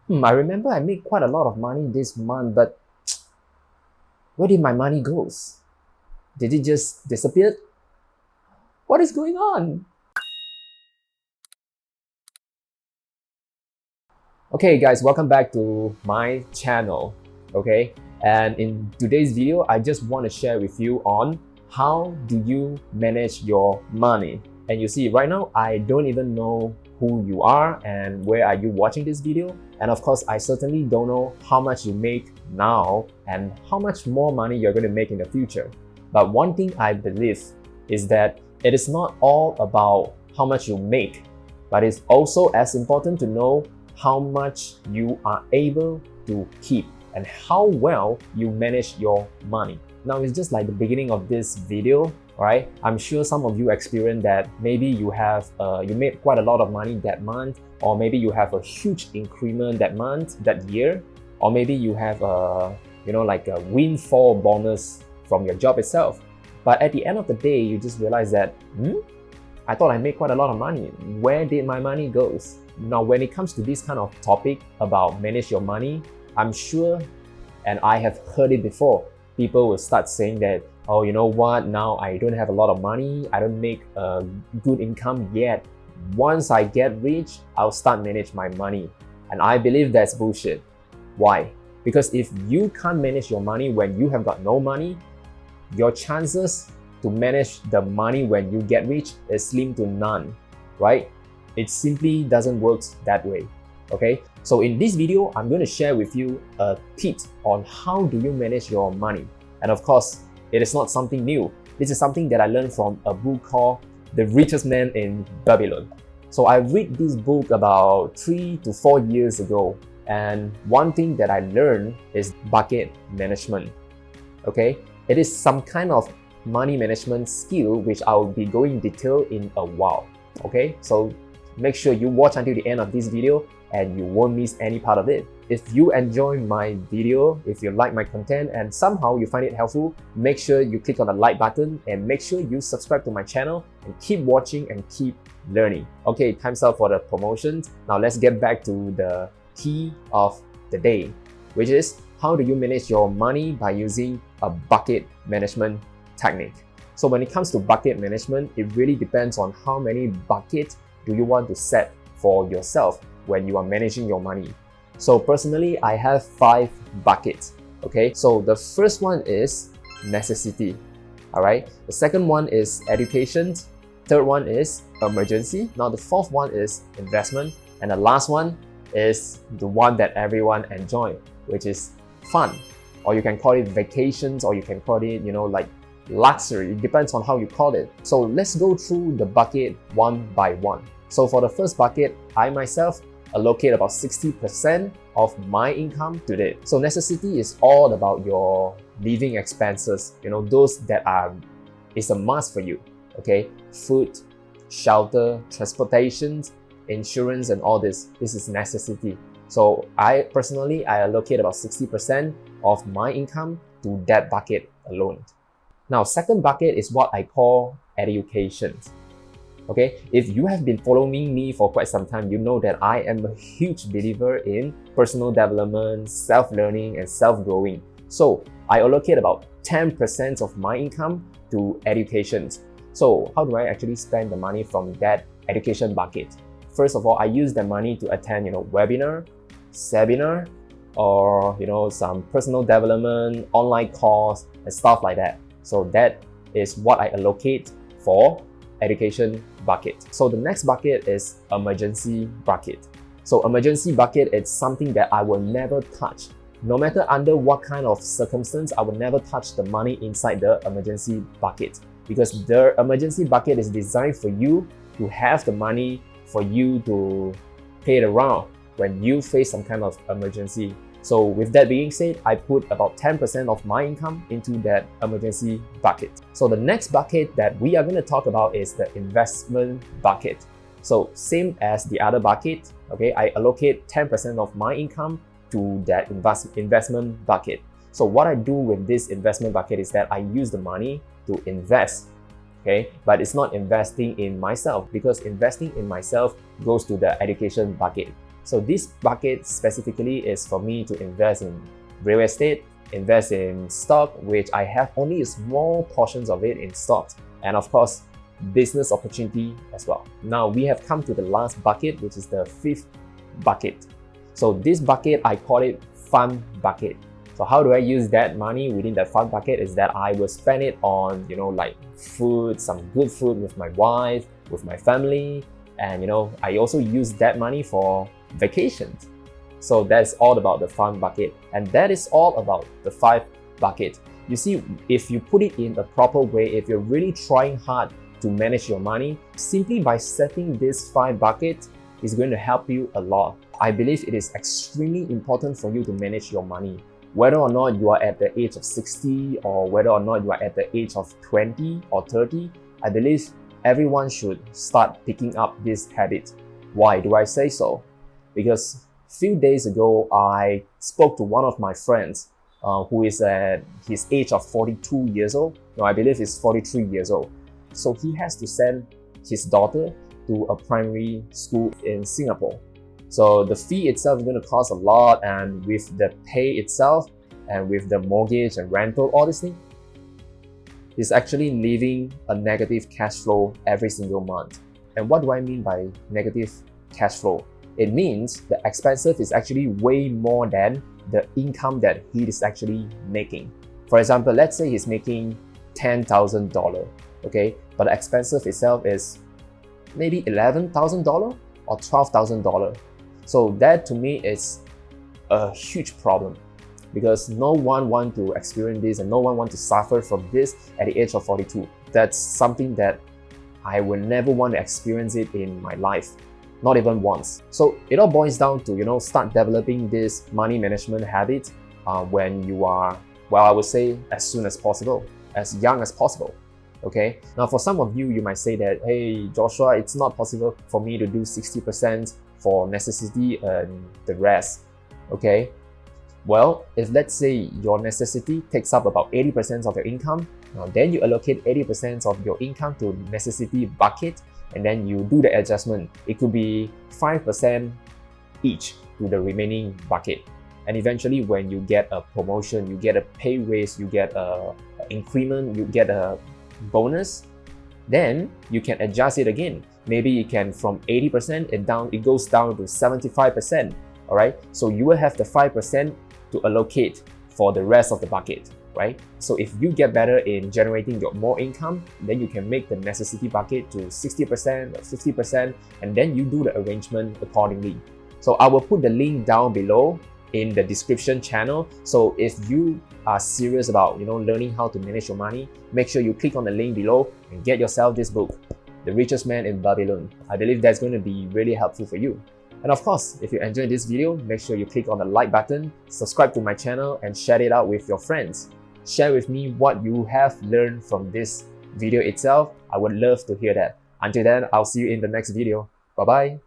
I remember I made quite a lot of money this month, but where did my money goes? Did it just disappear? What is going on? Okay guys, welcome back to my channel. Okay, and in today's video, I just want to share with you on how do you manage your money. And you see, right now, I don't even know who you are and where are you watching this video. And of course, I certainly don't know how much you make now and how much more money you're going to make in the future. But one thing I believe is that it is not all about how much you make, but it's also as important to know how much you are able to keep and how well you manage your money. Now, it's just like the beginning of this video, right? I'm sure some of you experienced that maybe you made quite a lot of money that month, or maybe you have a huge increment that month, that year, or maybe you have like a windfall bonus from your job itself. But at the end of the day, you just realize that, I thought I made quite a lot of money. Where did my money go? Now, when it comes to this kind of topic about manage your money, I'm sure, and I have heard it before, people will start saying that, oh, you know what, now I don't have a lot of money, I don't make a good income yet. Once I get rich, I'll start manage my money. And I believe that's bullshit. Why? Because if you can't manage your money when you have got no money, your chances to manage the money when you get rich is slim to none, right? It simply doesn't work that way, okay? So in this video, I'm going to share with you a tip on how do you manage your money. And of course, it is not something new. This is something that I learned from a book called The Richest Man in Babylon. So I read this book about 3 to 4 years ago. And one thing that I learned is bucket management, okay? It is some kind of money management skill which I will be going in detail in a while, okay? So make sure you watch until the end of this video and you won't miss any part of it. If you enjoy my video, if you like my content and somehow you find it helpful, make sure you click on the like button and make sure you subscribe to my channel and keep watching and keep learning. Okay, time's up for the promotions. Now let's get back to the key of the day, which is how do you manage your money by using a bucket management technique. So when it comes to bucket management, it really depends on how many buckets do you want to set for yourself when you are managing your money. So personally, I have 5 buckets, okay? So the first one is necessity, all right? The second one is education. Third one is emergency. Now the fourth one is investment. And the last one is the one that everyone enjoy, which is fun. Or you can call it vacations, or you can call it, like luxury. It depends on how you call it. So let's go through the bucket one by one. So for the first bucket, I myself allocate about 60% of my income to it. So necessity is all about your living expenses, those that is a must for you, okay? Food, shelter, transportation, insurance, and all this is necessity. So I personally allocate about 60% of my income to that bucket alone. Now, second bucket is what I call education. Okay, if you have been following me for quite some time, you know that I am a huge believer in personal development, self-learning, and self-growing. So I allocate about 10% of my income to education. So how do I actually spend the money from that education bucket? First of all, I use the money to attend, webinar, seminar, or some personal development, online course, and stuff like that. So that is what I allocate for education bucket. So the next bucket is emergency bucket. So emergency bucket is something that I will never touch. No matter under what kind of circumstance, I will never touch the money inside the emergency bucket, because the emergency bucket is designed for you to have the money for you to play around when you face some kind of emergency. So with that being said, I put about 10% of my income into that emergency bucket. So the next bucket that we are going to talk about is the investment bucket. So same as the other bucket, okay, I allocate 10% of my income to that investment bucket. So what I do with this investment bucket is that I use the money to invest, okay? But it's not investing in myself, because investing in myself goes to the education bucket. So this bucket specifically is for me to invest in real estate, invest in stock, which I have only small portions of it in stocks, and of course, business opportunity as well. Now we have come to the last bucket, which is the fifth bucket. So this bucket, I call it fun bucket. So how do I use that money within that fun bucket is that I will spend it on, like food, some good food with my wife, with my family, and I also use that money for vacations. So that's all about the fun bucket, and that is all about the 5 bucket. You see, if you put it in a proper way, if you're really trying hard to manage your money, simply by setting this 5 buckets is going to help you a lot. I believe it is extremely important for you to manage your money. Whether or not you are at the age of 60 or whether or not you are at the age of 20 or 30, I believe everyone should start picking up this habit. Why do I say so? Because a few days ago, I spoke to one of my friends who is at his age of 42 years old. No, I believe he's 43 years old. So he has to send his daughter to a primary school in Singapore. So the fee itself is going to cost a lot, and with the pay itself and with the mortgage and rental, all this thing, is actually leaving a negative cash flow every single month. And what do I mean by negative cash flow? It means the expenses is actually way more than the income that he is actually making. For example, let's say he's making $10,000, okay? But the expenses itself is maybe $11,000 or $12,000. So that to me is a huge problem, because no one wants to experience this and no one wants to suffer from this at the age of 42. That's something that I will never want to experience it in my life, not even once. So it all boils down to, start developing this money management habit when you are, well, I would say as soon as possible, as young as possible. Okay. Now, for some of you, you might say that, hey, Joshua, it's not possible for me to do 60% for necessity and the rest. Okay. Well, if let's say your necessity takes up about 80% of your income, then you allocate 80% of your income to necessity bucket, and then you do the adjustment. It could be 5% each to the remaining bucket. And eventually, when you get a promotion, you get a pay raise, you get an increment, you get a bonus, then you can adjust it again. Maybe it can from 80% it goes down to 75%. All right. So you will have the 5% to allocate for the rest of the bucket, right? So if you get better in generating your more income, then you can make the necessity bucket to 60% or 50%, and then you do the arrangement accordingly. So I will put the link down below in the description channel. So if you are serious about learning how to manage your money, make sure you click on the link below and get yourself this book, The Richest Man in Babylon. I believe that's going to be really helpful for you. And of course, if you enjoyed this video, make sure you click on the like button, subscribe to my channel, and share it out with your friends. Share with me what you have learned from this video itself. I would love to hear that. Until then, I'll see you in the next video. Bye-bye.